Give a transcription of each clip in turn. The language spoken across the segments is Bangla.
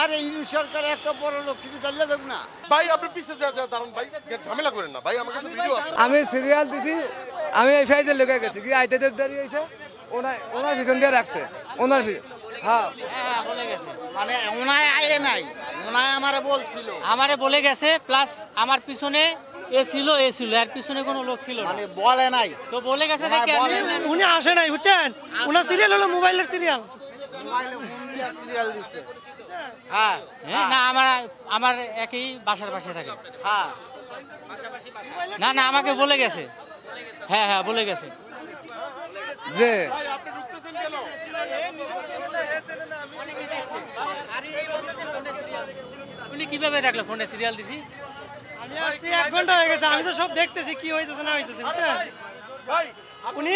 আরে ইনু সরকার এত বড় লোক কিছু জানলে দেব না। ভাই আপনি পিছে যা দাঁড়ান ভাই, ঝামেলা করেন না ভাই, আমার কাছে ভিডিও আছে। আমি সিরিয়াল দিছি, আমি এই ফাইজের লোকে গেছি কি আইতে দাঁড়িয়ে হয়েছে, ওনার পিছন দিয়ে রাখছে, ওনার হ্যাঁ হ্যাঁ বলে গেছে, মানে ওনায় আয়ে নাই, ওনায় আমারে বলছিল, আমারে বলে গেছে, প্লাস আমার পিছনে এ ছিল এর পিছনে কোনো লোক ছিল না, মানে বলে নাই তো বলে গেছে ওনায় দেখে বলে নাই। উনি আসে নাই বুঝছেন, ওনার সিরিয়াল হলো মোবাইলের সিরিয়াল। মোবাইলে ফোন দিয়া সিরিয়াল দিচ্ছে। হ্যাঁ হ্যাঁ না আমার একই বাসার পাশে থাকে। হ্যাঁ না না আমাকে বলে গেছে, হ্যাঁ হ্যাঁ বলে গেছে। যে ভাই আপনি ঢুকতেছেন কেন? উনি কিভাবে দেখলো ফোনে সিরিয়াল দিছি? আমি আসছি 1 ঘন্টা হয়ে গেছে, আমি তো সব দেখতেছি কি হইতেছে না হইতেছে বুঝছেন। ভাই উনি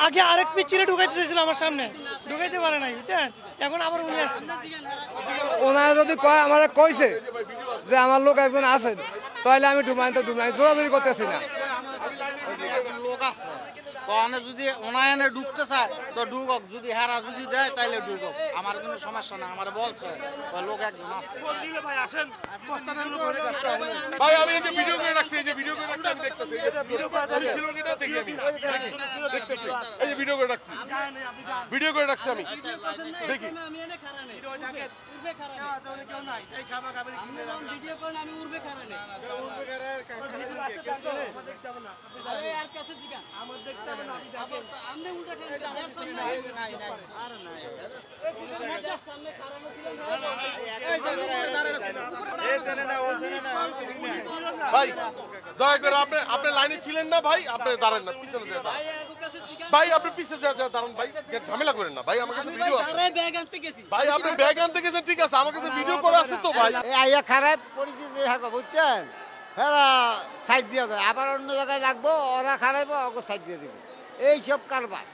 আগে আরেক পিচ্চিরে ঢুকাইতে চাইছিল আমার সামনে, ঢুকাইতে পারে নাই বুঝছেন, এখন আবার উনি আসছে। ওনারা যদি কয় আমার কইছে যে আমার লোক একজন আছে, তাহলে আমি ডুমাই জোরাজোরি করতেছি না। লোক আছে ওখানে, যদি ওনায়নে ঢুকতে চায় তো ঢুকক, যদি হেরা যদি দেয় তাইলে ঢুকক, আমার কোনো সমস্যা না। আমার বলছে লোক একজন আছে। ভাই আমি এই যে ভিডিও করে রাখছি, এই যে ভিডিও করে রাখছি, আমি দেখতেছি, এই যে ভিডিও করে ছিল কিনা দেখি, আমি দেখতেছি, এই যে ভিডিও করে রাখছি, ভিডিও করে রাখছি আমি দেখি। ভাই দয়া করে আপনি লাইনে ছিলেন না ভাই, আপনি দাঁড়ান না, পিছনে যা দাঁড়ান ভাই, আপনি পিছে যা দাঁড়ান ভাই, ঝামেলা করেন না ভাই, আমার কাছে ভিডিও আছে। ভাই আপনি ব্যাগ আনতে গেছেন ঠিক আছে, আমার কাছে ভিডিও করা আছে তো ভাই। এই আইয়া খারাপ পরিচিতি থাকো বুঝছেন, হ্যাঁ সাইড দিয়ে দেয়, আবার অন্য জায়গায় লাগবো, ওরা খারাপ ওকে সাইড দিয়ে দেবে, এইসব কারবার।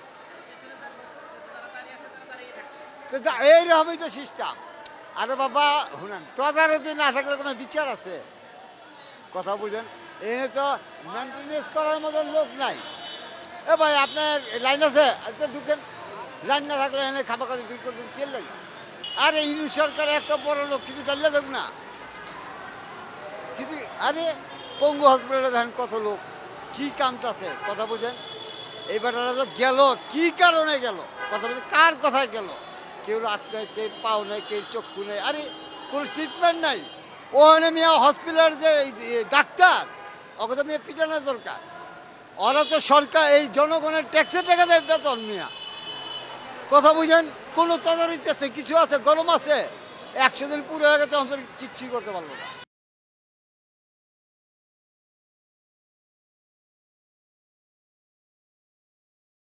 এইরকমই তো সিস্টেম। আরে বাবা শুনেন, তদারকি না থাকলে কোনো বিচার আছে? কথা বুঝেন, এনে তো মেনটেনেন্স করার মতো লোক নাই। এ ভাই আপনার লাইন আছে, আচ্ছা ঢুকেন, লাইন না থাকলে এনে খাবাখাবি বিল করতেন কে লাগে? আরে ইনু সরকার এত বড় লোক কিছু জানলে দেব না কিছু। আরে পঙ্গু হসপিটালে দেখেন কত লোক, কি কামতাছে, কথা বুঝেন। এই বেটারা তো গেল কি কারণে গেল, কথা বলছেন, কার কথায় গেল? কেউ রাত নেই, কেউ পাও নেই, কেউ চক্ষু নেই, আরে কোনো ট্রিটমেন্ট নাই। ওখানে মিয়া হসপিটালের যে ডাক্তার, ওকে তো মিয়া পিটানোর দরকার। ওরা তো সরকার এই জনগণের ট্যাক্সের টাকা দেয় বেতন মিয়া, কথা বুঝেন। কোনো তদারকি আছে, কিছু আছে, গরম আছে, 100 দিন পুরো হয়ে গেছে, অন্তর কিচ্ছুই করতে পারলো না।